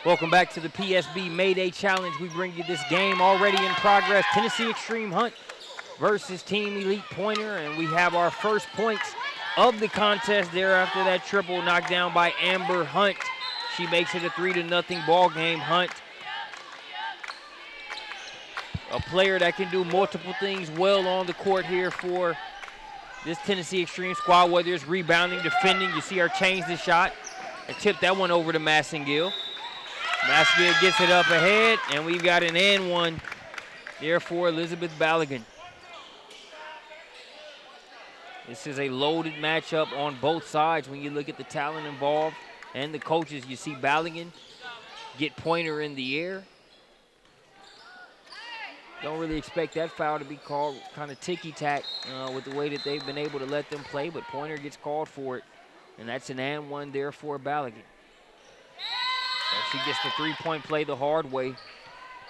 Welcome back to the PSB Mayday Challenge. We bring you this game already in progress. Tennessee Xtreme Hunt versus Team Elite Pointer. And we have our first points of the contest there after that triple knocked down by Amber Hunt. She makes it a 3-0 ball game. Hunt, a player that can do multiple things well on the court here for this Tennessee Xtreme squad, whether it's rebounding, defending. You see her change the shot and tip that one over to Massengill. Massengill gets it up ahead, and we've got an and one there for Elizabeth Balogun. This is a loaded matchup on both sides when you look at the talent involved and the coaches. You see Balogun get Pointer in the air. Don't really expect that foul to be called, kind of ticky-tack with the way that they've been able to let them play, but Pointer gets called for it, and that's an and one there for Balogun. So she gets the three-point play the hard way.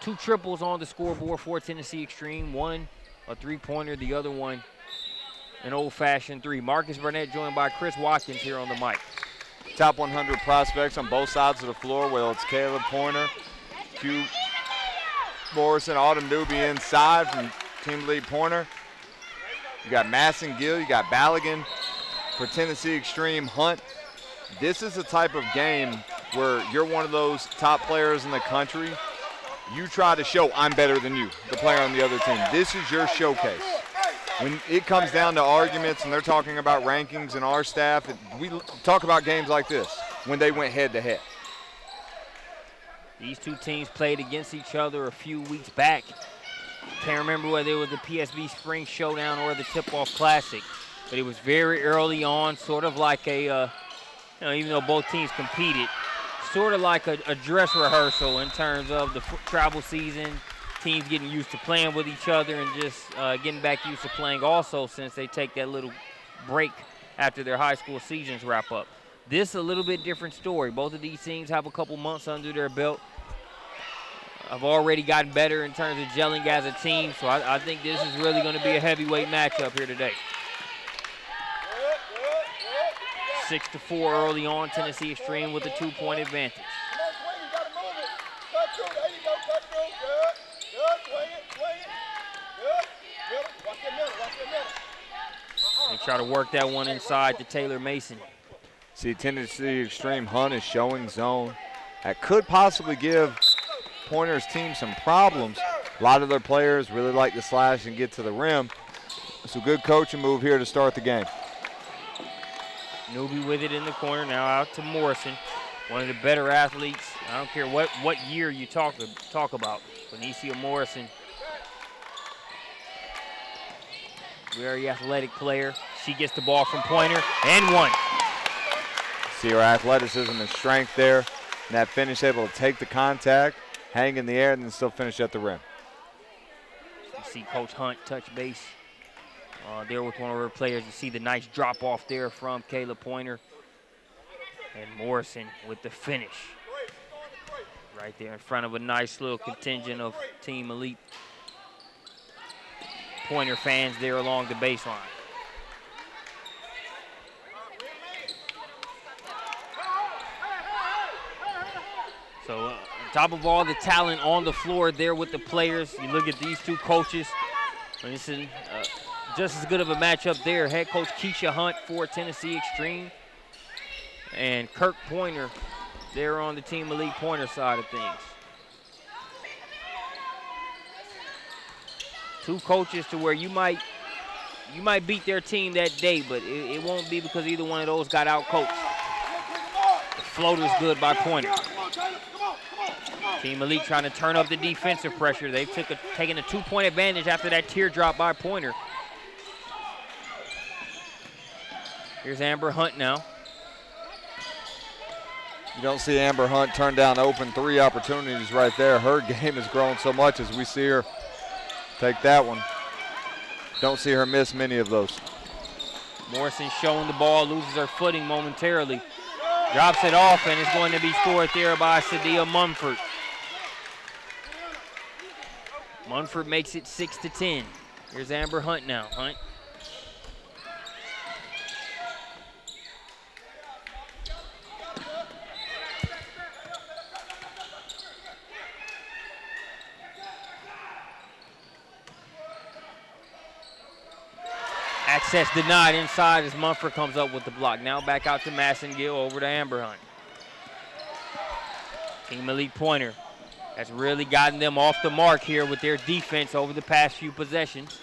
2 triples on the scoreboard for Tennessee Xtreme. One a three-pointer, the other one an old-fashioned three. Marcus Burnett joined by Chris Watkins here on the mic. Top 100 prospects on both sides of the floor, whether it's Caleb Pointer, Q Morrison, Autumn Newby inside from Team Elite Pointer. You got Massengill, you got Balogun for Tennessee Xtreme Hunt. This is the type of game where you're one of those top players in the country. You try to show I'm better than you, the player on the other team. This is your showcase. When it comes down to arguments and they're talking about rankings and our staff, we talk about games like this when they went head-to-head. These two teams played against each other a few weeks back. Can't remember whether it was the PSB Spring Showdown or the Tip-Off Classic, but it was very early on, sort of like a, even though both teams competed, sort of like a dress rehearsal in terms of the travel season, teams getting used to playing with each other and just getting back used to playing also since they take that little break after their high school seasons wrap up. This a little bit different story. Both of these teams have a couple months under their belt. I've already gotten better in terms of gelling as a team, so I think this is really going to be a heavyweight matchup here today. 6-4 early on, Tennessee Xtreme with a 2-point advantage. They try to work that one inside to Taylor Mason. See, Tennessee Xtreme Hunt is showing zone. That could possibly give Pointer's team some problems. A lot of their players really like to slash and get to the rim. It's a good coaching move here to start the game. Newby with it in the corner, now out to Morrison. One of the better athletes. I don't care what year you talk about. Benicia Morrison. Very athletic player. She gets the ball from Pointer and one. See her athleticism and strength there. And that finish, able to take the contact, hang in the air, and then still finish at the rim. You see Coach Hunt touch base there with one of her players. You see the nice drop off there from Caleb Pointer. And Morrison with the finish. Right there in front of a nice little contingent of Team Elite Pointer fans there along the baseline. So on top of all the talent on the floor there with the players, you look at these two coaches. Listen, just as good of a matchup there. Head coach Keisha Hunt for Tennessee Xtreme and Kirk Pointer there on the Team Elite Pointer side of things. Two coaches to where you might beat their team that day, but it won't be because either one of those got out coached. The floater's good by Pointer. Team Elite trying to turn up the defensive pressure. They've taken a 2-point advantage after that teardrop by Pointer. Here's Amber Hunt now. You don't see Amber Hunt turn down open 3 opportunities right there. Her game has grown so much as we see her take that one. Don't see her miss many of those. Morrison showing the ball, loses her footing momentarily. Drops it off, and it's going to be scored there by Sadia Munford. Munford makes it 6-10. Here's Amber Hunt now. Hunt. Access denied inside as Munford comes up with the block. Now back out to Massengill, over to Amber Hunt. Team Elite Pointer has really gotten them off the mark here with their defense over the past few possessions.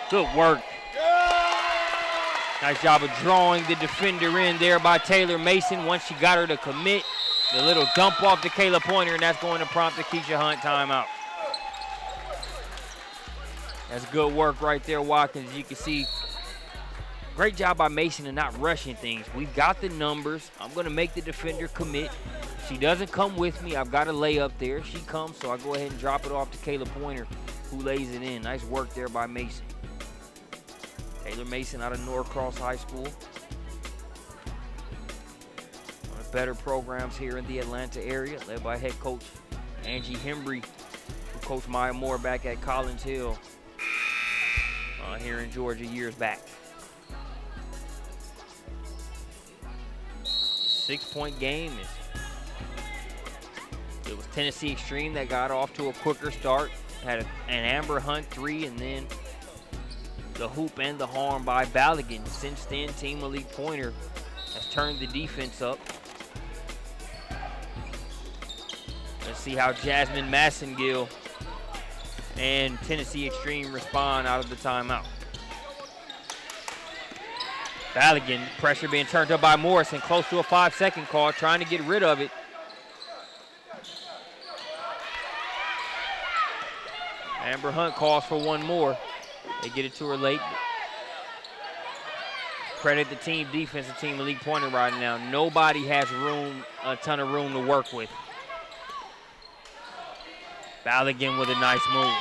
Good work. Nice job of drawing the defender in there by Taylor Mason. Once she got her to commit, the little dump off to Kayla Pointer, and that's going to prompt the Keisha Hunt timeout. That's good work right there, Watkins. You can see, great job by Mason in not rushing things. We've got the numbers. I'm going to make the defender commit. If she doesn't come with me, I've got a layup there. She comes, so I go ahead and drop it off to Kayla Pointer, who lays it in. Nice work there by Mason. Taylor Mason out of Norcross High School. One of the better programs here in the Atlanta area, led by head coach Angie Hembry, who coached Maya Moore back at Collins Hill here in Georgia years back. 6-point game. It was Tennessee Xtreme that got off to a quicker start. Had an Amber Hunt 3, and then the hoop and the harm by Ballaghan. Since then, Team Elite Pointer has turned the defense up. Let's see how Jasmine Massengill and Tennessee Xtreme respond out of the timeout. Ballaghan, pressure being turned up by Morrison, close to a 5-second call, trying to get rid of it. Amber Hunt calls for one more. They get it to her late. Credit the team defense and Team Elite Pointer right now. Nobody has a ton of room to work with. Ballaghan with a nice move.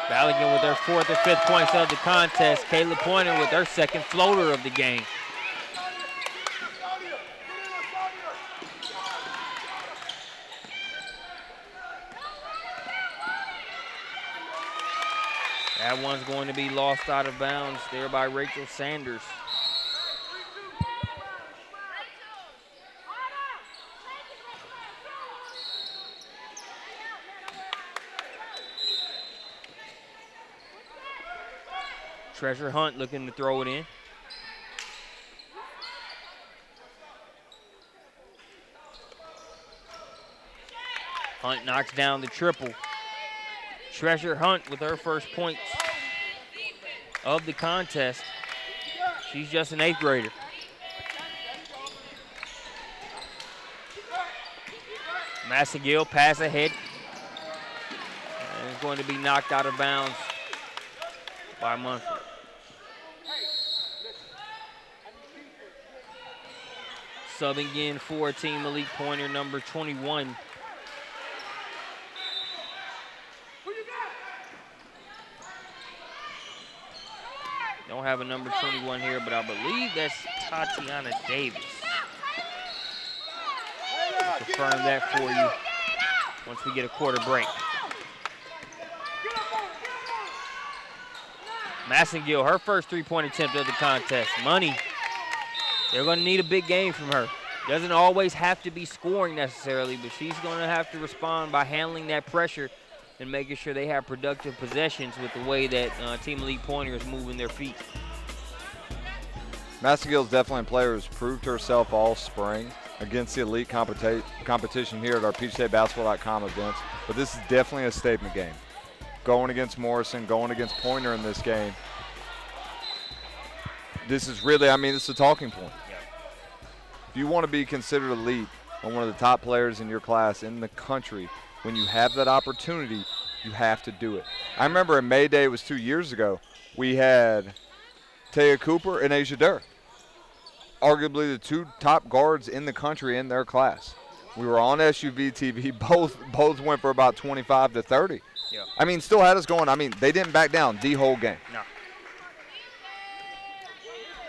Ballaghan with her 4th or 5th points of the contest. Kayla Pointer with her 2nd floater of the game. That one's going to be lost out of bounds there by Rachel Sanders. Treasure Hunt looking to throw it in. Hunt knocks down the triple. Treasure Hunt with her first points of the contest. She's just an 8th grader. Massengill pass ahead. And it's going to be knocked out of bounds by Munford. Subbing in for Team Elite Pointer, number 21. Don't have a number 21 here, but I believe that's Tatiana Davis. I'll confirm that for you once we get a quarter break. Massengill, her first 3-point attempt of the contest. Money. They're going to need a big game from her. Doesn't always have to be scoring necessarily, but she's going to have to respond by handling that pressure and making sure they have productive possessions with the way that Team Elite Pointer is moving their feet. Massengill's definitely a player who's proved herself all spring against the elite competition here at our PeachStateBasketball.com events, but this is definitely a statement game. Going against Morrison, going against Pointer in this game. This is really, this is a talking point. Yep. If you want to be considered elite or one of the top players in your class in the country, when you have that opportunity, you have to do it. I remember in May Day, it was 2 years ago, we had Taya Cooper and Asia Durr, arguably the 2 top guards in the country in their class. We were on SUV TV. Both went for about 25 to 30. Yeah. Still had us going. They didn't back down the whole game. No.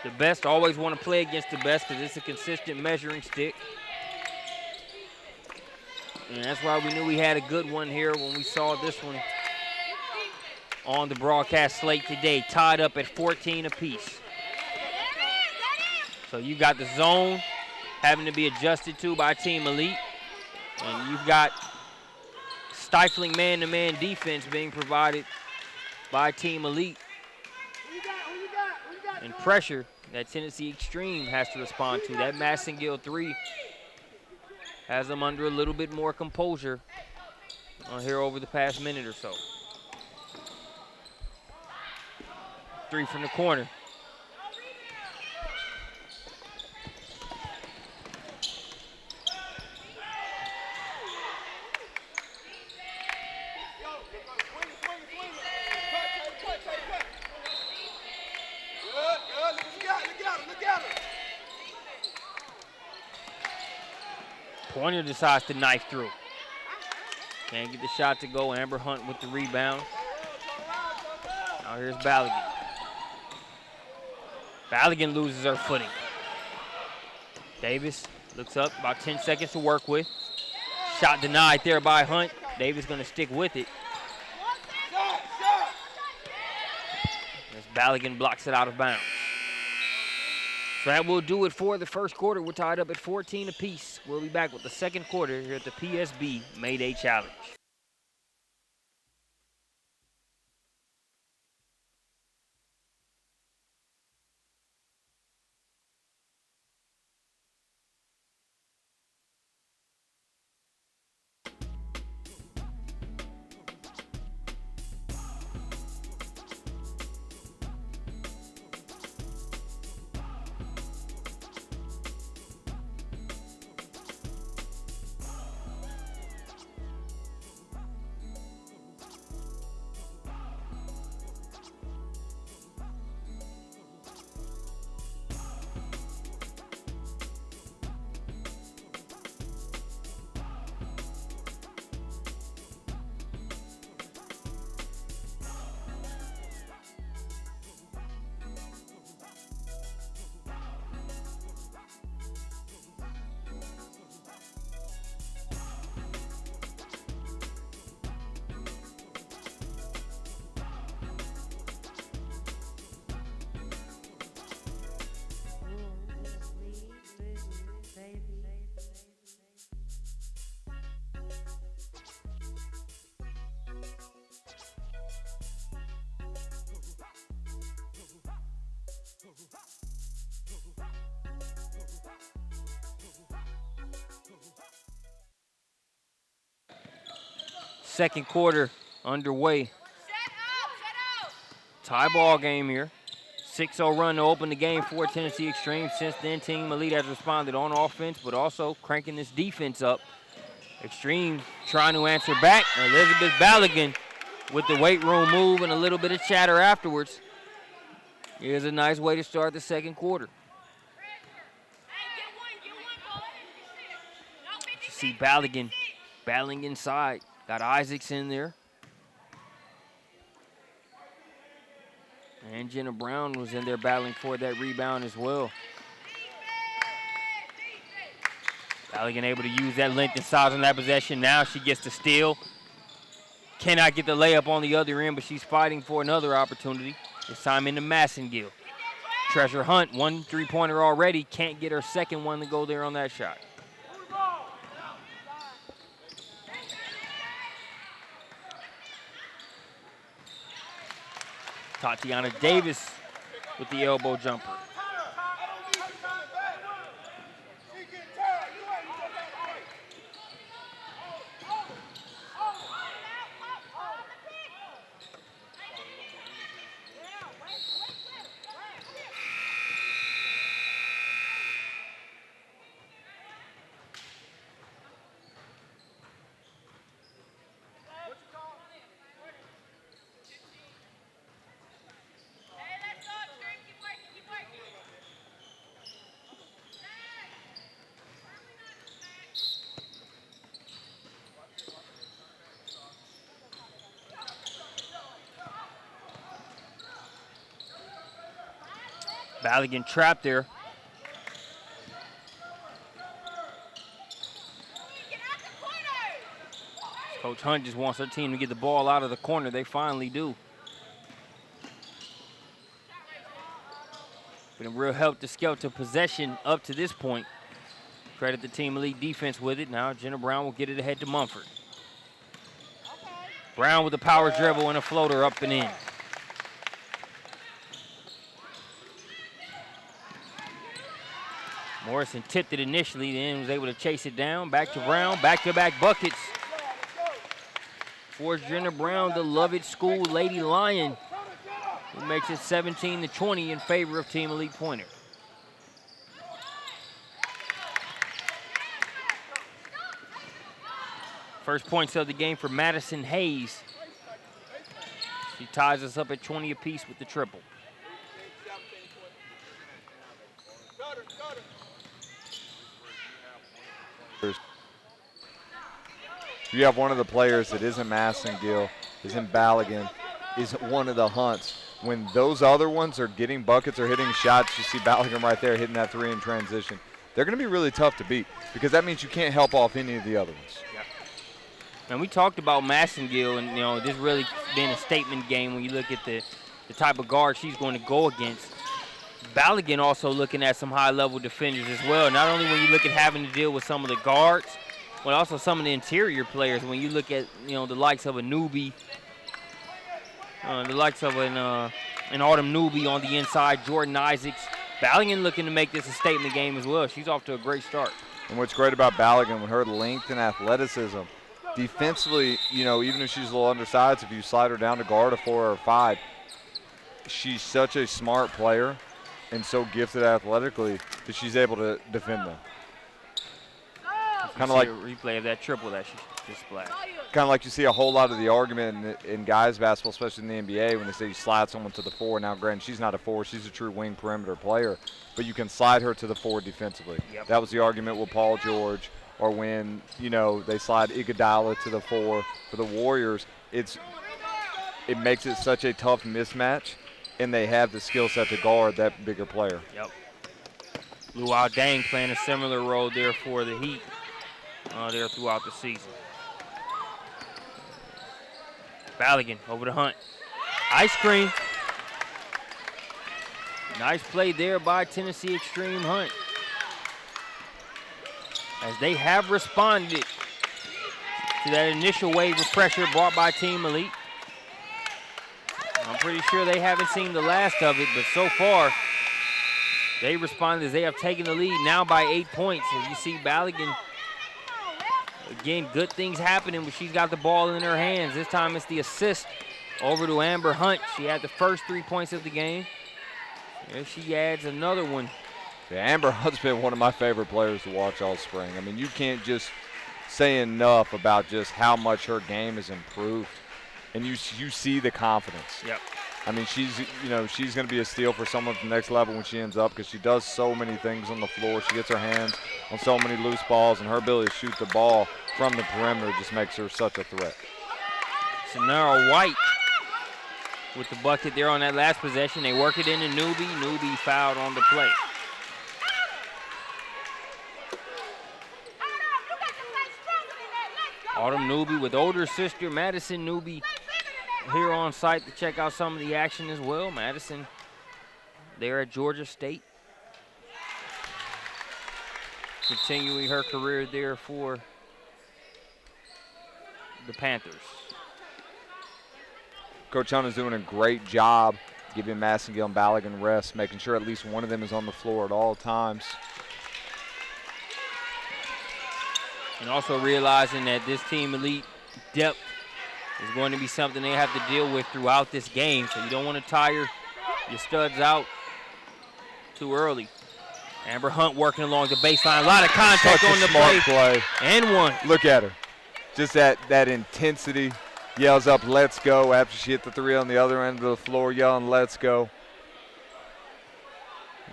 The best always want to play against the best because it's a consistent measuring stick. And that's why we knew we had a good one here when we saw this one on the broadcast slate today, tied up at 14 apiece. So you got the zone having to be adjusted to by Team Elite, and you've got stifling man-to-man defense being provided by Team Elite. And pressure that Tennessee Xtreme has to respond to. That Massengill 3 has them under a little bit more composure here over the past minute or so. 3 from the corner. Pointer decides to knife through. Can't get the shot to go. Amber Hunt with the rebound. Now here's Ballaghan. Ballaghan loses her footing. Davis looks up, about 10 seconds to work with. Shot denied there by Hunt. Davis gonna stick with it. As Ballaghan blocks it out of bounds. So that will do it for the first quarter. We're tied up at 14 apiece. We'll be back with the second quarter here at the PSB Mayday Challenge. Second quarter underway. Tie ball game here. 6-0 run to open the game for Tennessee Xtreme. Since then, Team Elite has responded on offense, but also cranking this defense up. Xtreme trying to answer back. Elizabeth Ballaghan with the weight room move and a little bit of chatter afterwards. Here's a nice way to start the second quarter. You see Ballaghan battling inside. Got Isaacs in there. And Jenna Brown was in there battling for that rebound as well. Ballaghan able to use that length and size on that possession. Now she gets to steal. Cannot get the layup on the other end, but she's fighting for another opportunity. This time into Massengill. Treasure Hunt, 1 3-pointer already. Can't get her second one to go there on that shot. Tatiana Davis with the elbow jumper. Ballaghan trapped there. Coach Hunt just wants her team to get the ball out of the corner. They finally do. Been a real helter-skelter possession up to this point. Credit the Team Elite defense with it. Now Jenna Brown will get it ahead to Mumford. Brown with a power dribble and a floater up and in. Morrison tipped it initially, then was able to chase it down. Back to Brown, back-to-back buckets. For Jenna Brown, the Lovett School Lady Lion, who makes it 17-20 in favor of Team Elite Pointer. First points of the game for Madison Hayes. She ties us up at 20 apiece with the triple. You have one of the players that isn't Massengill, isn't Balogun, isn't one of the Hunts. When those other ones are getting buckets or hitting shots, you see Balogun right there hitting that three in transition. They're going to be really tough to beat because that means you can't help off any of the other ones. Yeah. And we talked about Massengill, and this really been a statement game when you look at the type of guard she's going to go against. Balogun also looking at some high-level defenders as well. Not only when you look at having to deal with some of the guards, but also some of the interior players. When you look at the likes of a newbie, the likes of an Autumn newbie on the inside, Jordan Isaacs. Balogun looking to make this a statement game as well. She's off to a great start. And what's great about Balogun, with her length and athleticism, defensively, even if she's a little undersized, if you slide her down to guard a 4 or a 5, she's such a smart player and so gifted athletically that she's able to defend them. Kind of like a replay of that triple that she just splashed. Kind of like you see a whole lot of the argument in guys basketball, especially in the NBA, when they say you slide someone to the 4. Now, granted, she's not a 4. She's a true wing perimeter player. But you can slide her to the 4 defensively. Yep. That was the argument with Paul George, or when, they slide Iguodala to the 4 for the Warriors. It makes it such a tough mismatch, and they have the skill set to guard that bigger player. Yep. Luau Dang playing a similar role there for the Heat there throughout the season. Balogun over to Hunt. Ice cream. Nice play there by Tennessee Xtreme Hunt, as they have responded to that initial wave of pressure brought by Team Elite. I'm pretty sure they haven't seen the last of it, but so far they responded as they have taken the lead now by 8 points. As you see Balogun, again, good things happening when she's got the ball in her hands. This time it's the assist over to Amber Hunt. She had the first 3 points of the game. There she adds another one. Yeah, Amber Hunt's been one of my favorite players to watch all spring. I mean, you can't just say enough about just how much her game has improved, and you see the confidence. Yep. I mean, she's going to be a steal for someone at the next level when she ends up, because she does so many things on the floor. She gets her hands on so many loose balls, and her ability to shoot the ball from the perimeter just makes her such a threat. Sonara White with the bucket there on that last possession. They work it into Newbie. Newbie fouled on the play. Autumn Newbie with older sister Madison Newbie here on site to check out some of the action as well. Madison there at Georgia State, continuing her career there for the Panthers. Coach Hunt is doing a great job giving Massengill and Balogun rest, making sure at least one of them is on the floor at all times. And also realizing that this Team Elite depth is going to be something they have to deal with throughout this game. So you don't want to tire your studs out too early. Amber Hunt working along the baseline. A lot of contact on the play. And one. Look at her. Just that intensity. Yells up, let's go, after she hit the 3 on the other end of the floor, yelling, let's go.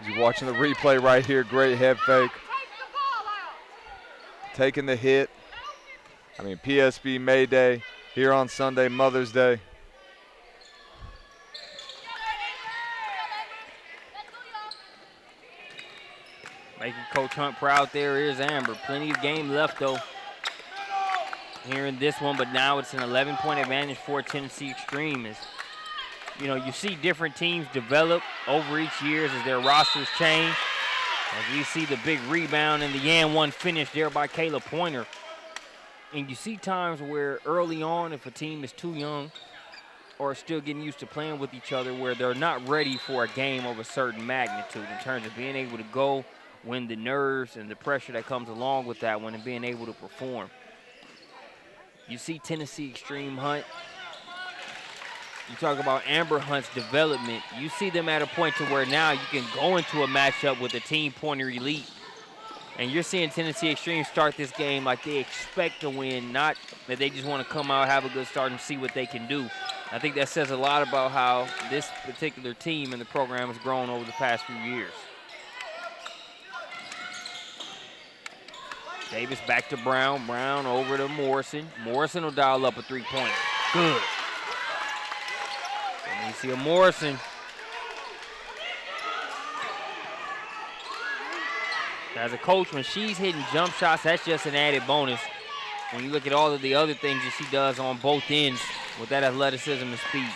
You're watching the replay right here. Great head fake. Taking the hit. I mean, PSB May Day here on Sunday, Mother's Day. Making Coach Hunt proud there is Amber. Plenty of game left, though, here in this one, but now it's an 11-point advantage for Tennessee Xtreme. As you see different teams develop over each year as their rosters change. As we see the big rebound and the and one finish there by Kayla Pointer. And you see times where early on, if a team is too young or still getting used to playing with each other, where they're not ready for a game of a certain magnitude in terms of being able to go, win the nerves and the pressure that comes along with that one, and being able to perform. You see Tennessee Xtreme Hunt. You talk about Amber Hunt's development. You see them at a point to where now you can go into a matchup with a team pointer elite. And you're seeing Tennessee Xtreme start this game like they expect to win, not that they just want to come out, have a good start, and see what they can do. I think that says a lot about how this particular team and the program has grown over the past few years. Davis back to Brown. Brown over to Morrison. Morrison will dial up a three-pointer. Good. And you see a Morrison. As a coach, when she's hitting jump shots, that's just an added bonus. When you look at all of the other things that she does on both ends with that athleticism and speed.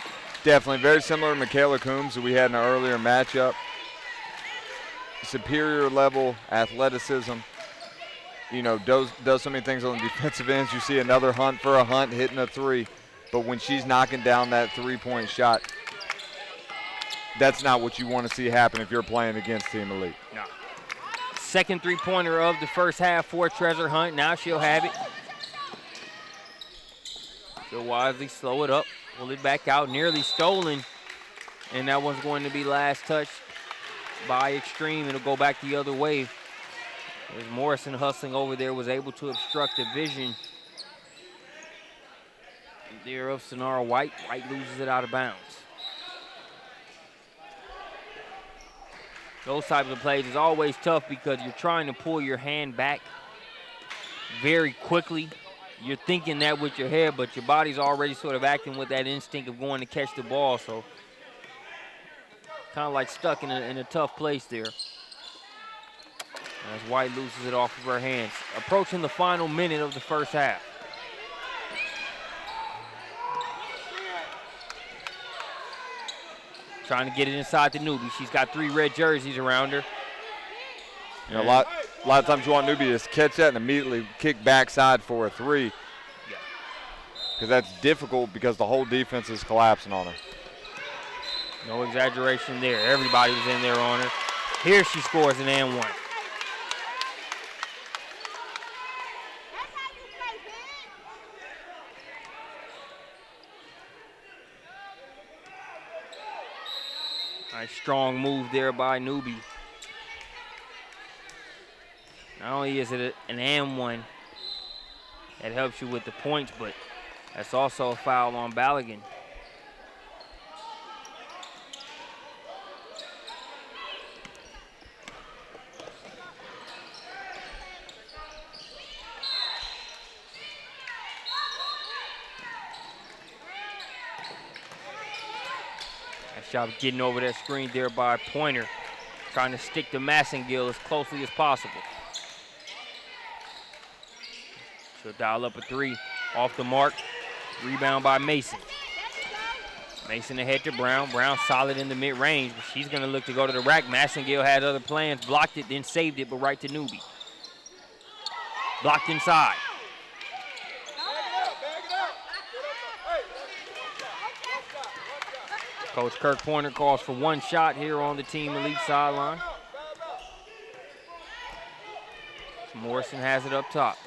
Definitely very similar to Michaela Coombs that we had in an earlier matchup. Superior level athleticism. You know, does so many things on the defensive ends. You see another Hunt for a Hunt hitting a three. But when she's knocking down that three-point shot, that's not what you want to see happen if you're playing against Team Elite. No. Second three-pointer of the first half for Treasure Hunt. Now she'll have it. She'll wisely slow it up, pull it back out, nearly stolen. And that one's going to be last touch by Xtreme. It'll go back the other way. As Morrison hustling over there was able to obstruct the vision there of Sonara White. White loses it out of bounds. Those types of plays is always tough because you're trying to pull your hand back very quickly. You're thinking that with your head, but your body's already sort of acting with that instinct of going to catch the ball. So kind of like stuck in a tough place there. As White loses it off of her hands. Approaching the final minute of the first half. Trying to get it inside the newbie. She's got 3 red jerseys around her. You know, a lot of times you want newbie to just catch that and immediately kick backside for a three. Yeah. Because that's difficult because the whole defense is collapsing on her. No exaggeration there. Everybody was in there on her. Here she scores an and one. Nice strong move there by Newbie. Not only is it an and one that helps you with the points, but that's also a foul on Balogun. Nice job getting over that screen there by Pointer, trying to stick to Massengill as closely as possible. She'll dial up a three off the mark. Rebound by Mason. Mason ahead to Brown. Brown solid in the mid-range, but she's going to look to go to the rack. Massengill had other plans, blocked it, then saved it, but right to Newbie. Blocked inside. Coach Kirk Pointer calls for one shot here on the Team Elite sideline. Morrison has it up top.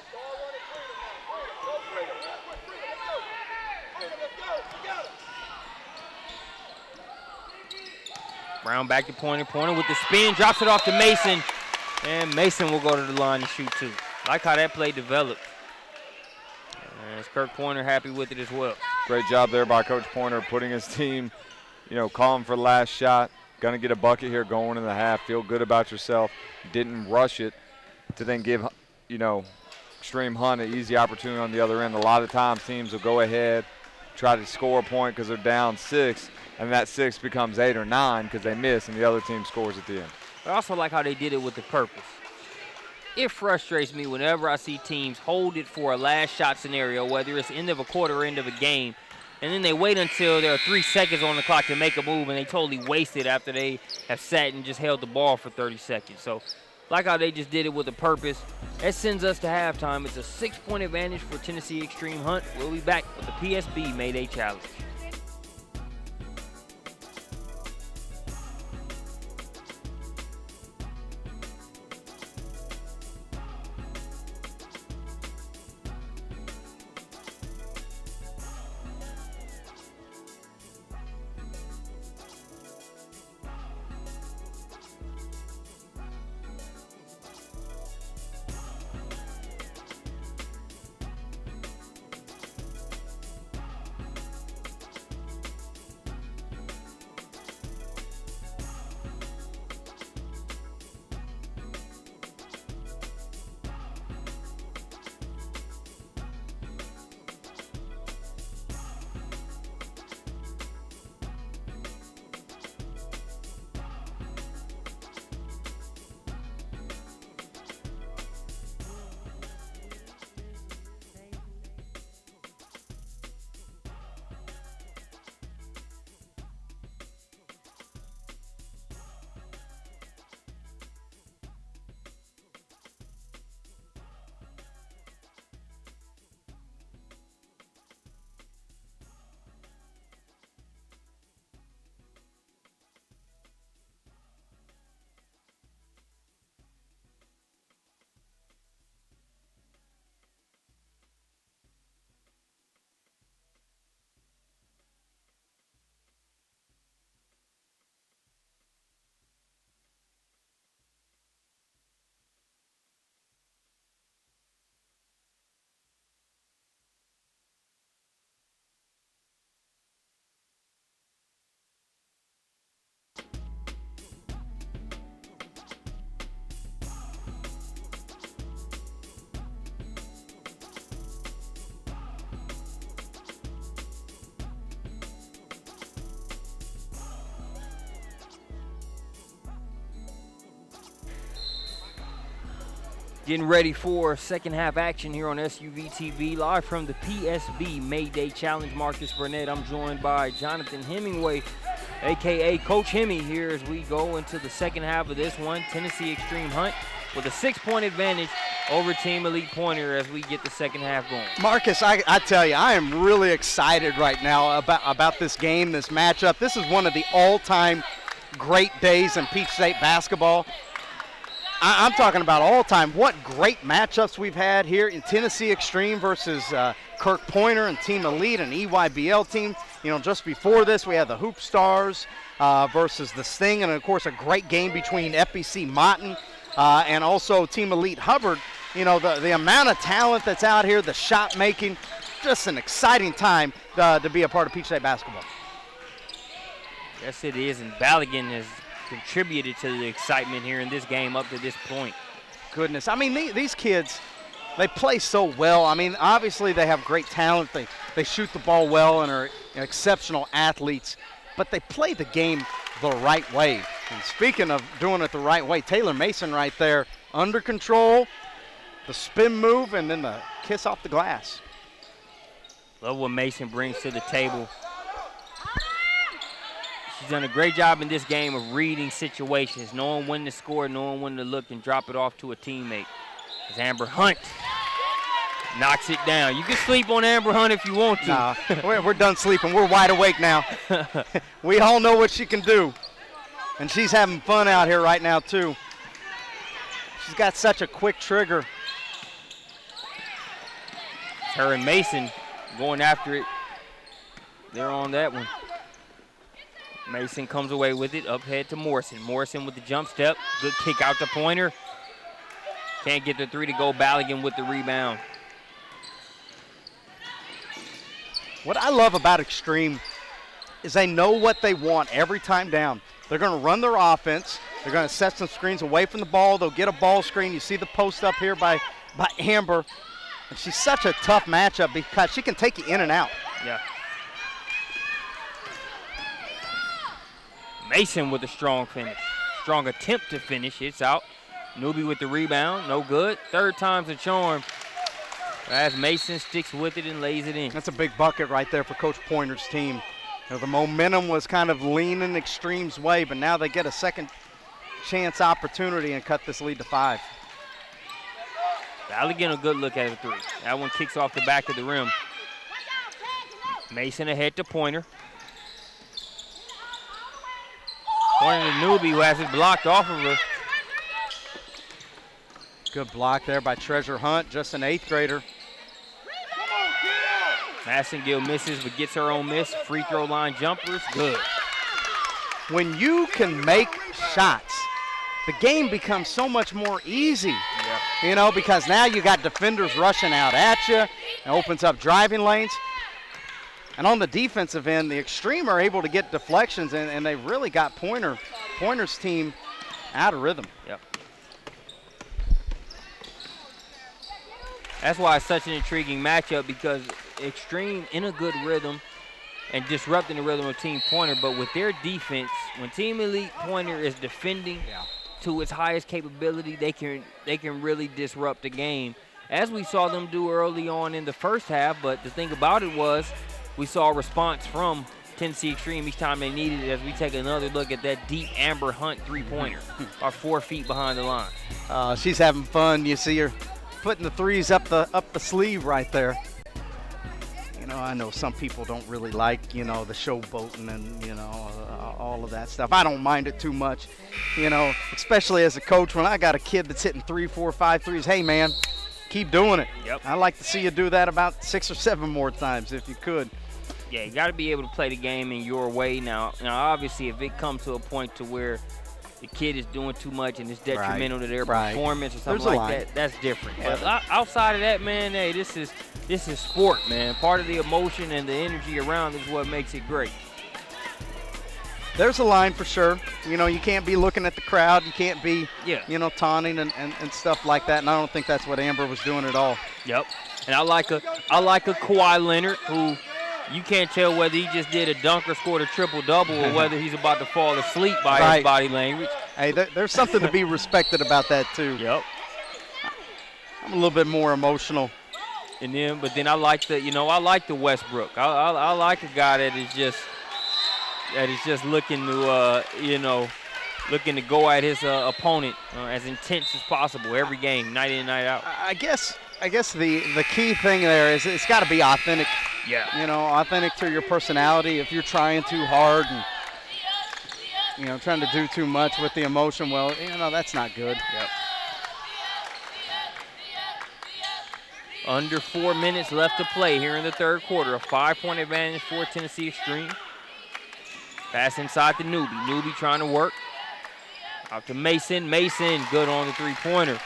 Brown back to Pointer. Pointer with the spin, drops it off to Mason. And Mason will go to the line and shoot two. Like how that play developed. And it's Kirk Pointer happy with it as well. Great job there by Coach Pointer putting his team, calling for the last shot. Gonna get a bucket here going in the half. Feel good about yourself. Didn't rush it to then give, Xtreme Hunt an easy opportunity on the other end. A lot of times teams will go ahead, try to score a point because they're down 6, and that 6 becomes 8 or 9 because they miss and the other team scores at the end. I also like how they did it with the purpose. It frustrates me whenever I see teams hold it for a last shot scenario, whether it's end of a quarter or end of a game, and then they wait until there are 3 seconds on the clock to make a move, and they totally waste it after they have sat and just held the ball for 30 seconds. So like how they just did it with a purpose. That sends us to halftime. It's a 6-point advantage for Tennessee Xtreme Hunt. We'll be back with the PSB Mayday Challenge. Getting ready for second half action here on SUV TV, live from the PSB Mayday Challenge. Marcus Burnett. I'm joined by Jonathan Hemingway, aka Coach Hemi, here as we go into the second half of this one. Tennessee Xtreme Hunt with a 6-point advantage over Team Elite Pointer as we get the second half going. Marcus, I tell you, I am really excited right now about this game, this matchup. This is one of the all-time great days in Peach State basketball. I'm talking about all time. What great matchups we've had here in Tennessee Xtreme versus Kirk Pointer and Team Elite, and EYBL team. You know, just before this, we had the Hoop Stars versus the Sting, and of course, a great game between FBC Motton and also Team Elite Hubbard. You know, the amount of talent that's out here, the shot making, just an exciting time to be a part of Peach State basketball. Yes, it is, and Balogun has contributed to the excitement here in this game up to this point. Goodness, I mean, these kids, they play so well. I mean, obviously they have great talent. They shoot the ball well and are exceptional athletes, but they play the game the right way. And speaking of doing it the right way, Taylor Mason right there, under control, the spin move, and then the kiss off the glass. Love what Mason brings to the table. She's done a great job in this game of reading situations, knowing when to score, knowing when to look and drop it off to a teammate. As Amber Hunt knocks it down. You can sleep on Amber Hunt if you want to. Nah, we're done sleeping. We're wide awake now. We all know what she can do. And she's having fun out here right now, too. She's got such a quick trigger. Her and Mason going after it. They're on that one. Mason comes away with it, up head to Morrison. Morrison with the jump step. Good kick out to Pointer. Can't get the three to go. Balogun with the rebound. What I love about Xtreme is they know what they want every time down. They're going to run their offense. They're going to set some screens away from the ball. They'll get a ball screen. You see the post up here by Amber. And she's such a tough matchup because she can take you in and out. Yeah. Mason with a strong finish. Strong attempt to finish. It's out. Newbie with the rebound. No good. Third time's a charm. As Mason sticks with it and lays it in. That's a big bucket right there for Coach Pointer's team. You know, the momentum was kind of leaning Xtreme's way, but now they get a second chance opportunity and cut this lead to 5. Valley getting a good look at a 3. That one kicks off the back of the rim. Mason ahead to Pointer. Pointer to Newbie, who has it blocked off of her. Good block there by Treasure Hunt, just an 8th grader. Massengill misses but gets her own miss. Free throw line jumpers, good. When you can make shots, the game becomes so much more easy. Yeah. You know, because now you got defenders rushing out at you. It opens up driving lanes. And on the defensive end, the Xtreme are able to get deflections, and they've really got Pointer's team out of rhythm. Yep. That's why it's such an intriguing matchup, because Xtreme in a good rhythm and disrupting the rhythm of Team Pointer, but with their defense, when Team Elite Pointer is defending to its highest capability, they can really disrupt the game, as we saw them do early on in the first half. But the thing about it was, we saw a response from Tennessee Xtreme each time they needed it, as we take another look at that deep Amber Hunt three-pointer, or 4 feet behind the line. She's having fun. You see her putting the threes up the sleeve right there. You know, I know some people don't really like, you know, the showboating and, you know, all of that stuff. I don't mind it too much, you know, especially as a coach. When I got a kid that's hitting 3, 4, 5 threes, hey, man, keep doing it. Yep. I'd like to see you do that about 6 or 7 more times if you could. Yeah, you got to be able to play the game in your way. Now, obviously, if it comes to a point to where the kid is doing too much and it's detrimental to their performance or something like that, that's different. Yeah. But outside of that, man, hey, this is sport, man. Part of the emotion and the energy around is what makes it great. There's a line for sure. You know, you can't be looking at the crowd. You can't be, you know, taunting and stuff like that. And I don't think that's what Amber was doing at all. Yep. And I like a Kawhi Leonard, who you can't tell whether he just did a dunk or scored a triple-double or whether he's about to fall asleep by his body language. Hey, there's something to be respected about that too. Yep. I'm a little bit more emotional. But then I like the Westbrook. I like a guy that is just looking to looking to go at his opponent as intense as possible every game, night in, night out. I guess the key thing there is it's got to be authentic. Yeah. You know, authentic to your personality. If you're trying too hard and, you know, trying to do too much with the emotion, well, you know, that's not good. Yep. Under 4 minutes left to play here in the third quarter. A 5-point advantage for Tennessee Xtreme. Pass inside to Newbie. Newbie trying to work. Out to Mason. Mason good on the three-pointer.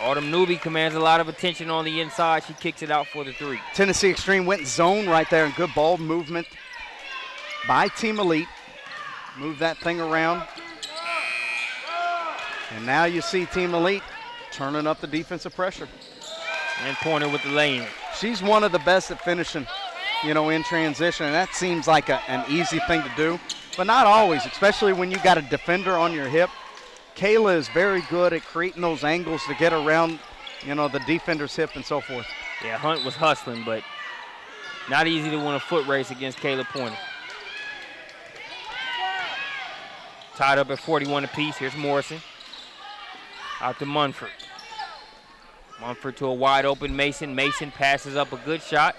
Autumn Newbie commands a lot of attention on the inside. She kicks it out for the 3. Tennessee Xtreme went zone right there, and good ball movement by Team Elite. Move that thing around. And now you see Team Elite turning up the defensive pressure. And Pointer with the lane. She's one of the best at finishing, you know, in transition, and that seems like an easy thing to do, but not always, especially when you got a defender on your hip. Kayla is very good at creating those angles to get around, you know, the defender's hip and so forth. Yeah, Hunt was hustling, but not easy to win a foot race against Kayla Pointer. Tied up at 41 apiece. Here's Morrison. Out to Munford. Munford to a wide open Mason. Mason passes up a good shot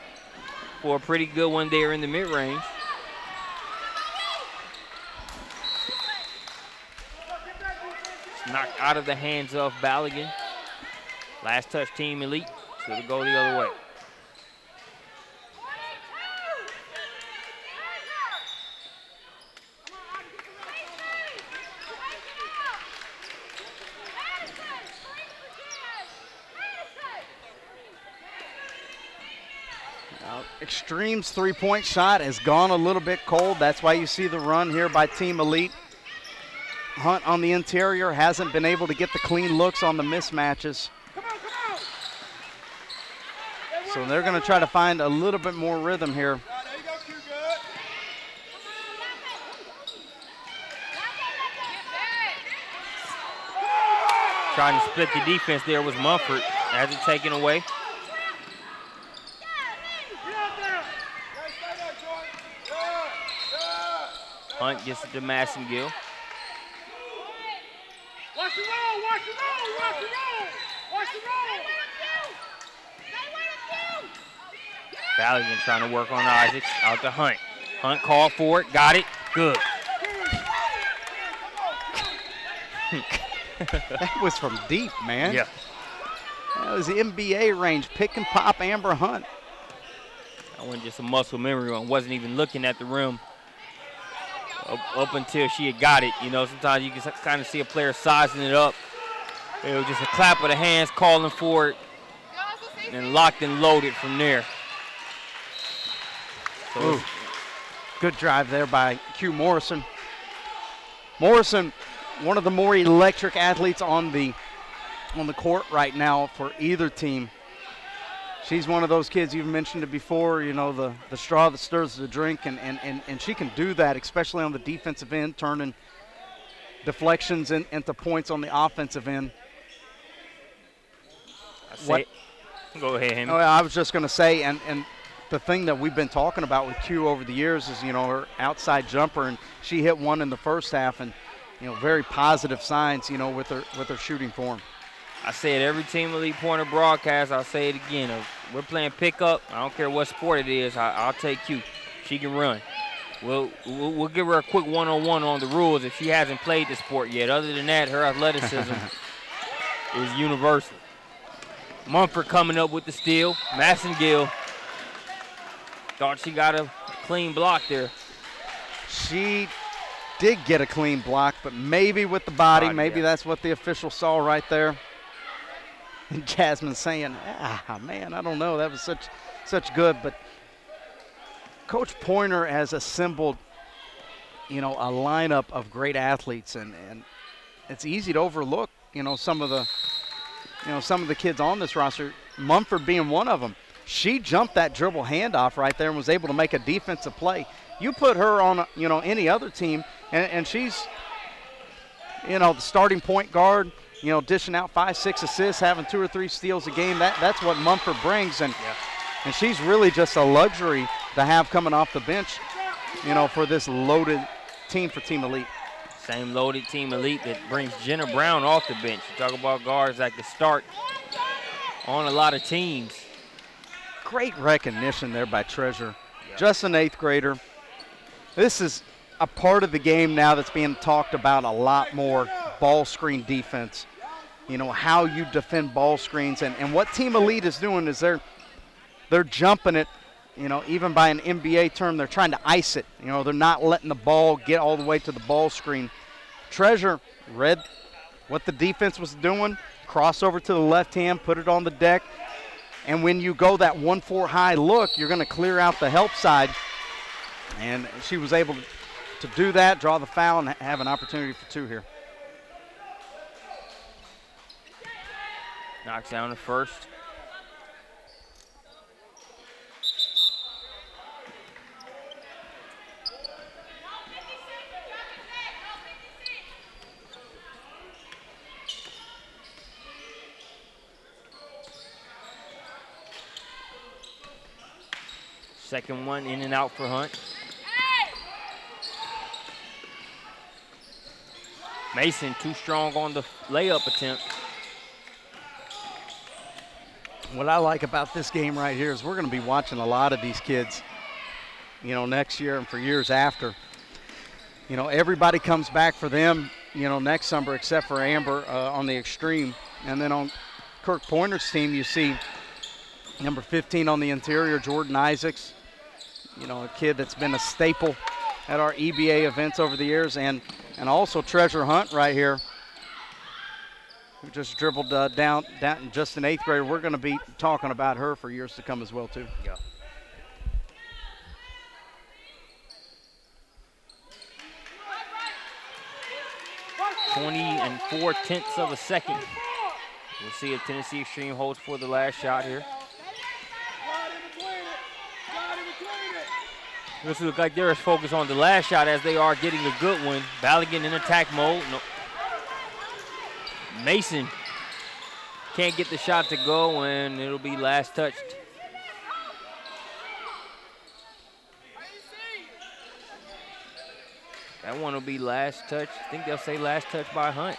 for a pretty good one there in the mid-range. Knocked out of the hands of Ballaghan. Last touch Team Elite, so it'll go the other way. Xtreme's three-point shot has gone a little bit cold. That's why you see the run here by Team Elite. Hunt on the interior hasn't been able to get the clean looks on the mismatches. So they're going to try to find a little bit more rhythm here. Trying to split the defense there was Munford. Has it taken away. Hunt gets it to Massengill. Valiant trying to work on Isaacs. Out to Hunt. Hunt called for it. Got it. Good. That was from deep, man. Yeah. That was the NBA range. Pick and pop Amber Hunt. That wasn't just a muscle memory one. Wasn't even looking at the rim up until she had got it. You know, sometimes you can kind of see a player sizing it up. It was just a clap of the hands calling for it, and locked and loaded from there. So good drive there by Q Morrison. Morrison, one of the more electric athletes on the court right now for either team. She's one of those kids, you've mentioned it before, you know, the straw that stirs the drink, and she can do that, especially on the defensive end, turning deflections into points on the offensive end. Go ahead, Henry. Oh, I was just going to say, and the thing that we've been talking about with Q over the years is, you know, her outside jumper, and she hit one in the first half, and, you know, very positive signs, you know, with her shooting form. I say it every Team Elite Pointer broadcast. I'll say it again. If we're playing pickup, I don't care what sport it is, I'll take Q. She can run. We'll give her a quick one-on-one on the rules if she hasn't played the sport yet. Other than that, her athleticism is universal. Mumford coming up with the steal. Massengill thought she got a clean block there. She did get a clean block, but maybe with the body, maybe that's what the official saw right there. And Jasmine saying, man, I don't know. That was such good. But Coach Pointer has assembled, you know, a lineup of great athletes, and it's easy to overlook, you know, some of the kids on this roster, Mumford being one of them. She jumped that dribble handoff right there and was able to make a defensive play. You put her on, you know, any other team, and she's, you know, the starting point guard, you know, dishing out 5-6 assists, having 2 or 3 steals a game. That's what Mumford brings, and she's really just a luxury to have coming off the bench, you know, for this loaded team for Team Elite. Same loaded Team Elite that brings Jenna Brown off the bench. You talk about guards that can start on a lot of teams. Great recognition there by Treasure. Just an 8th grader. This is a part of the game now that's being talked about a lot more, ball screen defense. You know, how you defend ball screens. And what Team Elite is doing is they're jumping it, you know, even by an NBA term, they're trying to ice it. You know, they're not letting the ball get all the way to the ball screen. Treasure read what the defense was doing, cross over to the left hand, put it on the deck. And when you go that 1-4 high look, you're going to clear out the help side. And she was able to do that, draw the foul, and have an opportunity for 2 here. Knocks down the first. Second one in and out for Hunt. Mason too strong on the layup attempt. What I like about this game right here is we're going to be watching a lot of these kids, you know, next year and for years after. You know, everybody comes back for them, you know, next summer except for Amber on the Xtreme. And then on Kirk Pointer's team, you see number 15 on the interior, Jordan Isaacs. You know, a kid that's been a staple at our EBA events over the years, and also Treasure Hunt right here, who just dribbled down just an 8th grader. We're going to be talking about her for years to come as well, too. Yeah. .24 seconds. We'll see if Tennessee Xtreme holds for the last shot here. This looks like they're as focused on the last shot as they are getting a good one. Ballaghan in attack mode. No. Mason can't get the shot to go, and it'll be last touched. That one will be last touch. I think they'll say last touch by Hunt.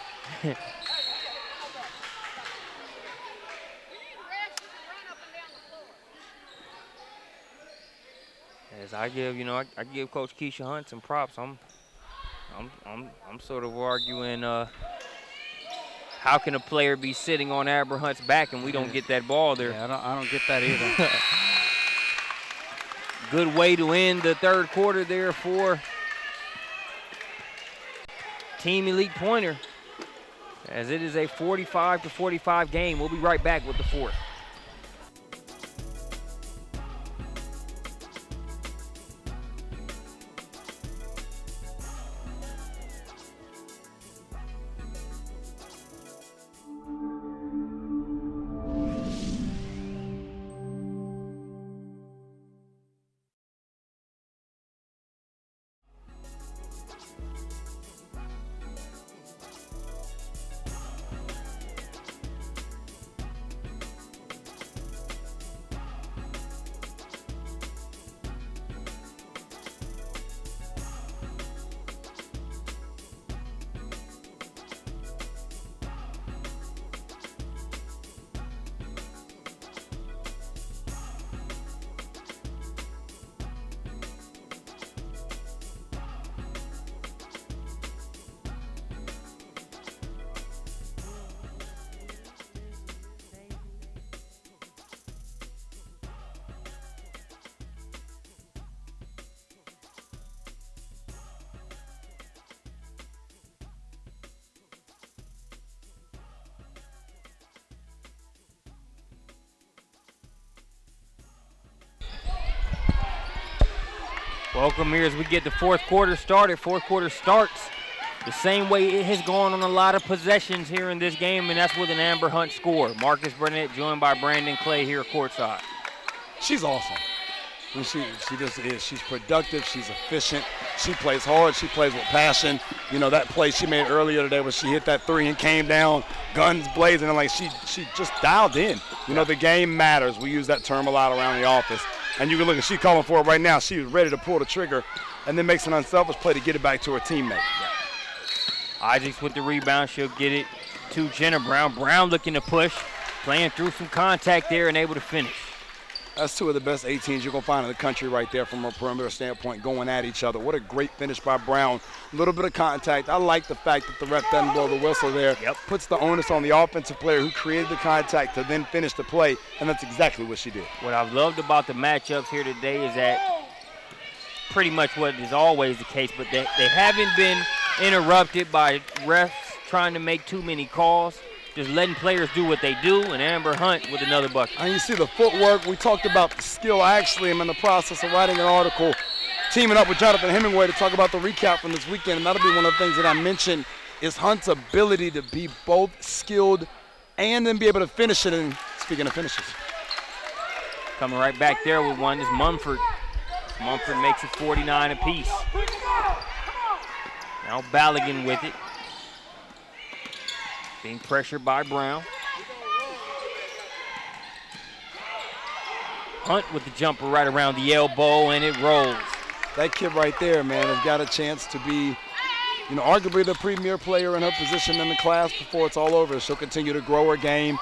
As I give, I give Coach Keisha Hunt some props. I'm sort of arguing, how can a player be sitting on Amber Hunt's back and we don't get that ball there? Yeah, I don't get that either. Good way to end the third quarter there for Team Elite Pointer, as it is a 45-45 game. We'll be right back with the fourth. Welcome here as we get the fourth quarter started. Fourth quarter starts the same way it has gone on a lot of possessions here in this game, and that's with an Amber Hunt score. Marcus Burnett joined by Brandon Clay here courtside. She's awesome. And she just is. She's productive. She's efficient. She plays hard. She plays with passion. That play she made earlier today when she hit that three and came down, guns blazing, and like she just dialed in. The game matters. We use that term a lot around the office. And you can look at, she's calling for it right now. She was ready to pull the trigger and then makes an unselfish play to get it back to her teammate. Yeah. Isaacs with the rebound. She'll get it to Jenna Brown. Brown looking to push, playing through some contact there and able to finish. That's two of the best 18s you're going to find in the country right there from a perimeter standpoint, going at each other. What a great finish by Brown. A little bit of contact. I like the fact that the ref doesn't blow the whistle there. Yep. Puts the onus on the offensive player who created the contact to then finish the play, and that's exactly what she did. What I've loved about the matchups here today is that pretty much what is always the case, but they haven't been interrupted by refs trying to make too many calls. Just letting players do what they do, and Amber Hunt with another bucket. And you see the footwork. We talked about the skill. Actually, I'm in the process of writing an article, teaming up with Jonathan Hemingway to talk about the recap from this weekend, and that'll be one of the things that I mentioned is Hunt's ability to be both skilled and then be able to finish it. And speaking of finishes. Coming right back there with one is Mumford. Mumford makes it 49 apiece. Now Ballaghan with it. Being pressured by Brown. Hunt with the jumper right around the elbow, and it rolls. That kid right there, man, has got a chance to be, arguably the premier player in her position in the class before it's all over. She'll continue to grow her game,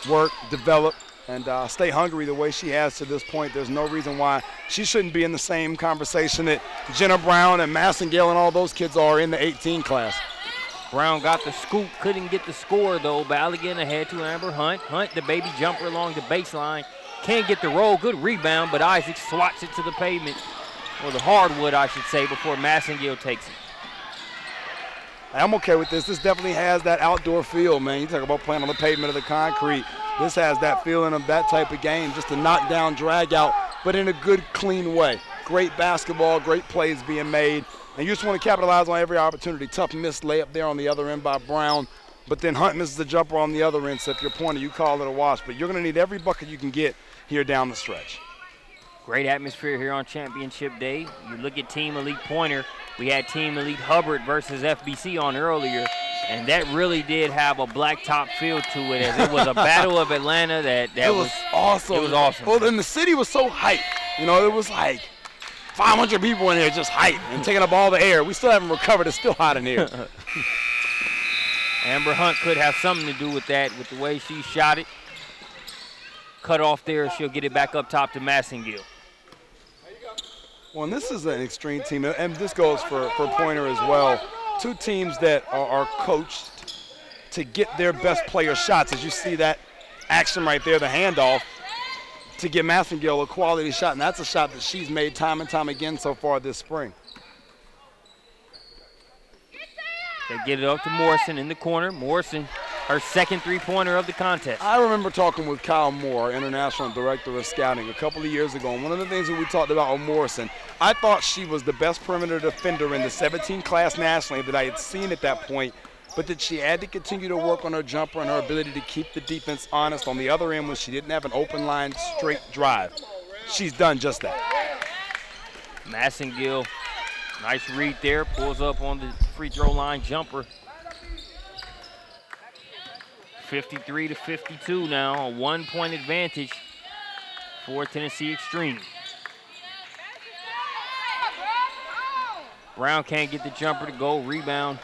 work, develop, and stay hungry the way she has to this point. There's no reason why she shouldn't be in the same conversation that Jenna Brown and Massengale and all those kids are in the 18 class. Brown got the scoop, couldn't get the score though. Ballaghan ahead to Amber Hunt. Hunt, the baby jumper along the baseline. Can't get the roll, good rebound, but Isaac swats it to the pavement, or the hardwood I should say, before Massengale takes it. I'm okay with this. This definitely has that outdoor feel, man. You talk about playing on the pavement of the concrete. This has that feeling of that type of game, just a knockdown, drag out, but in a good, clean way. Great basketball, great plays being made. And you just want to capitalize on every opportunity. Tough missed layup there on the other end by Brown. But then Hunt misses the jumper on the other end. So if you're pointer, you call it a wash. But you're going to need every bucket you can get here down the stretch. Great atmosphere here on Championship Day. You look at Team Elite Pointer. We had Team Elite Hubbard versus FBC on earlier. And that really did have a blacktop feel to it, as it was a battle of Atlanta that was awesome. It was awesome. Well, then the city was so hyped. It was like 500 people in there just hyped and taking up all the air. We still haven't recovered. It's still hot in here. Amber Hunt could have something to do with that, with the way she shot it. Cut off there, she'll get it back up top to Massengale. Well, and this is an extreme team, and this goes for Pointer as well. Two teams that are coached to get their best player shots. As you see that action right there, the handoff, to give Massengill a quality shot, and that's a shot that she's made time and time again so far this spring. They get it up to Morrison in the corner. Morrison, her second three-pointer of the contest. I remember talking with Kyle Moore, International Director of Scouting, a couple of years ago, and one of the things that we talked about on Morrison, I thought she was the best perimeter defender in the 17 class nationally that I had seen at that point, but that she had to continue to work on her jumper and her ability to keep the defense honest on the other end when she didn't have an open line straight drive. She's done just that. Massengill, nice read there, pulls up on the free throw line jumper. 53-52 now, a 1-point advantage for Tennessee Xtreme. Brown can't get the jumper to go. Rebound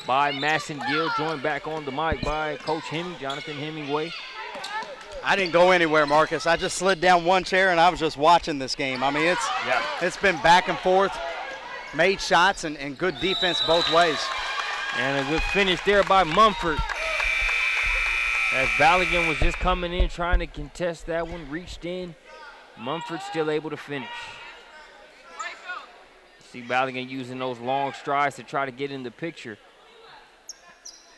by Massengill, joined back on the mic by Coach Jonathan Hemingway. I didn't go anywhere, Marcus. I just slid down one chair and I was just watching this game. I mean, it's been back and forth, made shots and good defense both ways. And a good finish there by Mumford. As Balogun was just coming in trying to contest that one, reached in. Mumford still able to finish. See Balogun using those long strides to try to get in the picture.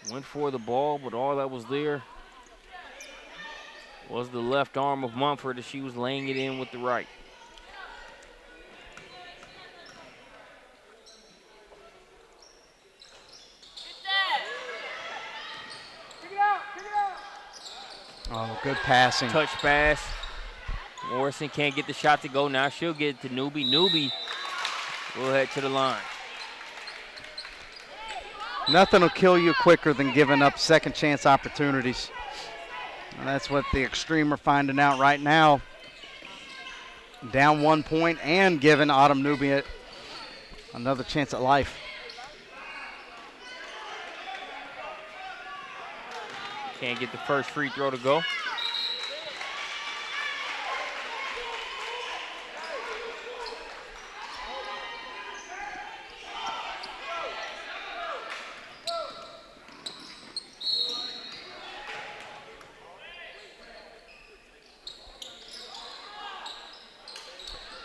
Went for the ball, but all that was there was the left arm of Mumford as she was laying it in with the right. Oh, good passing. Touch pass. Morrison can't get the shot to go. Now she'll get it to Newby. Newby will head to the line. Nothing will kill you quicker than giving up second chance opportunities. And that's what the Xtreme are finding out right now. Down 1 point and giving Autumn Newby another chance at life. Can't get the first free throw to go.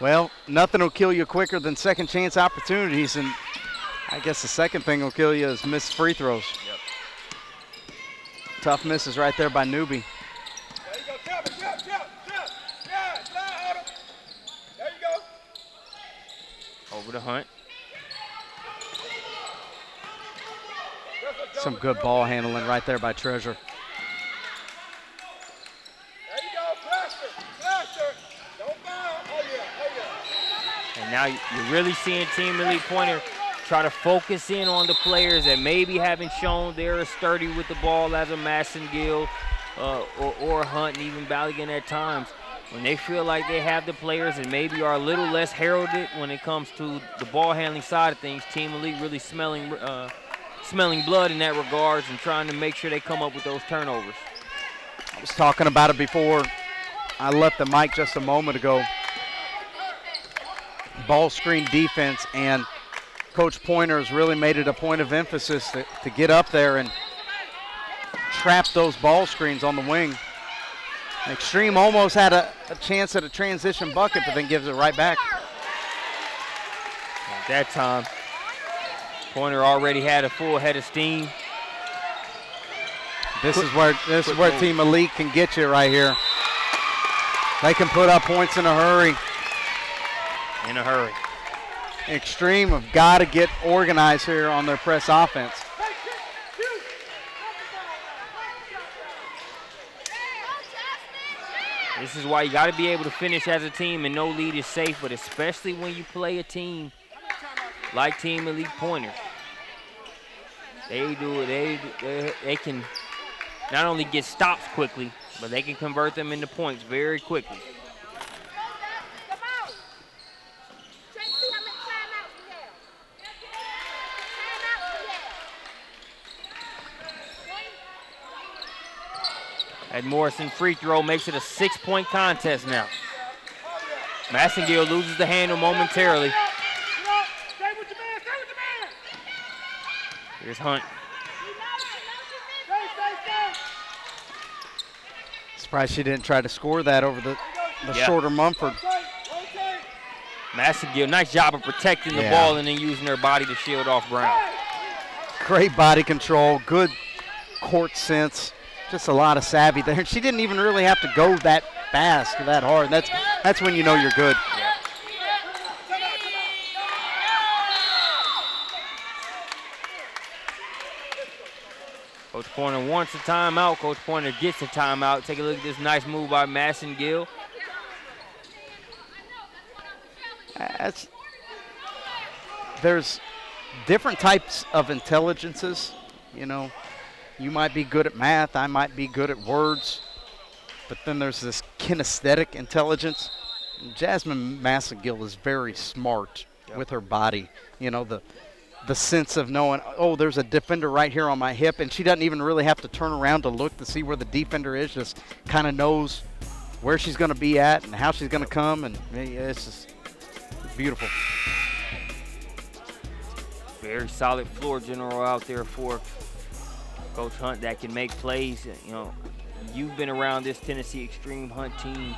Well, nothing will kill you quicker than second chance opportunities, and I guess the second thing will kill you is missed free throws. Yep. Tough misses right there by Newby. There you go, tap, yeah, slide, Autumn. There you go. Over to Hunt. Some good ball handling right there by Treasure. There you go, faster. Don't foul. Oh yeah. And now you're really seeing Team Elite Pointer try to focus in on the players that maybe haven't shown they're as sturdy with the ball as a Massengill or Hunt and even Balogun at times. When they feel like they have the players and maybe are a little less heralded when it comes to the ball handling side of things, Team Elite really smelling blood in that regards and trying to make sure they come up with those turnovers. I was talking about it before I left the mic just a moment ago. Ball screen defense, and Coach Pointer has really made it a point of emphasis to get up there and trap those ball screens on the wing. Xtreme almost had a chance at a transition bucket, but then gives it right back. At that time, Pointer already had a full head of steam. This is where Team Elite can get you right here. They can put up points in a hurry. In a hurry. Xtreme have got to get organized here on their press offense. This is why you got to be able to finish as a team and no lead is safe, but especially when you play a team like Team Elite Pointer. They can not only get stops quickly, but they can convert them into points very quickly. That Morrison free throw makes it a 6-point contest now. Massengill loses the handle momentarily. Here's Hunt. Surprised she didn't try to score that over the shorter Mumford. Massengill, nice job of protecting the ball and then using her body to shield off Brown. Great body control, good court sense, just a lot of savvy there. She didn't even really have to go that fast or that hard. That's when you know you're good. Coach Pointer wants a timeout. Coach Pointer gets a timeout. Take a look at this nice move by Massengill. There's different types of intelligences. You know, you might be good at math, I might be good at words, but then there's this kinesthetic intelligence. Jasmine Massengill is very smart with her body. You know, the sense of knowing, oh, there's a defender right here on my hip, and she doesn't even really have to turn around to look to see where the defender is, just kind of knows where she's going to be at and how she's going to come, and it's just beautiful. Very solid floor general out there for Coach Hunt that can make plays. You know, you've been around this Tennessee Xtreme Hunt team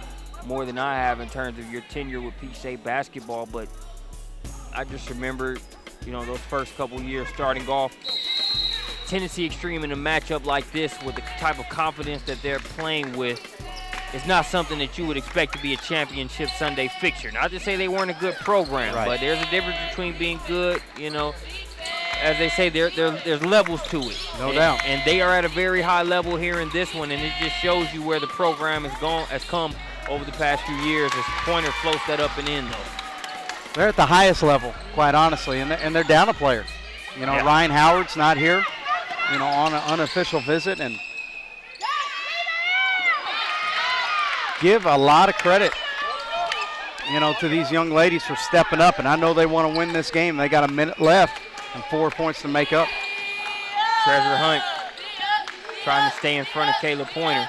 more than I have in terms of your tenure with Peach State basketball, but I just remember, you know, those first couple years starting off, Tennessee Xtreme in a matchup like this with the type of confidence that they're playing with is not something that you would expect to be a championship Sunday fixture. Not to say they weren't a good program, but there's a difference between being good, you know, as they say, there's levels to it. No doubt. And they are at a very high level here in this one, and it just shows you where the program has come over the past few years as Pointer floats that up and in, though. They're at the highest level, quite honestly, and they're down a player. You know, Ryan Howard's not here, you know, on an unofficial visit, and give a lot of credit, you know, to these young ladies for stepping up, and I know they want to win this game. They got a minute left and 4 points to make up. Treasure Hunt trying to stay in front of Kayla Pointer.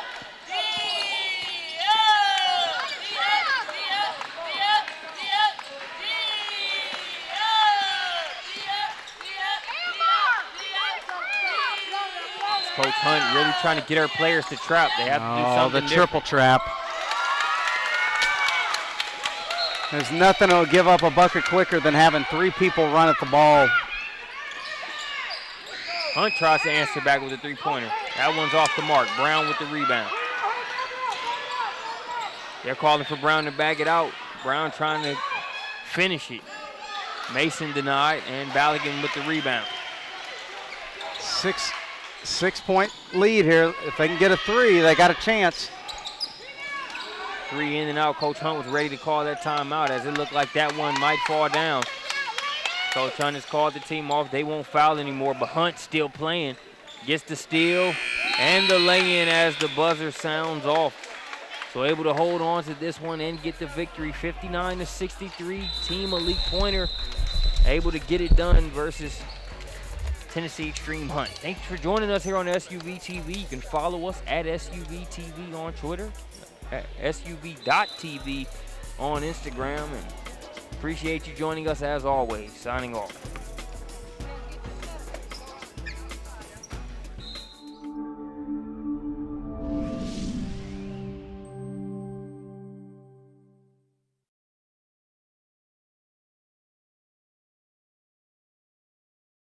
Coach Hunt really trying to get her players to trap. They have to do something the triple trap. There's nothing that'll give up a bucket quicker than having 3 people run at the ball. Hunt tries to answer back with a three-pointer. That one's off the mark. Brown with the rebound. They're calling for Brown to bag it out. Brown trying to finish it. Mason denied, and Ballaghan with the rebound. 6-point lead here. If they can get a 3, they got a chance. 3 in and out. Coach Hunt was ready to call that timeout as it looked like that one might fall down. Coach Hunt has called the team off. They won't foul anymore, but Hunt still playing. Gets the steal and the lay-in as the buzzer sounds off. So able to hold on to this one and get the victory, 59-63. Team Elite Pointer able to get it done versus Tennessee Xtreme Hunt. Thanks for joining us here on SUV TV. You can follow us at SUV TV on Twitter, at SUV.TV on Instagram, and appreciate you joining us as always. Signing off.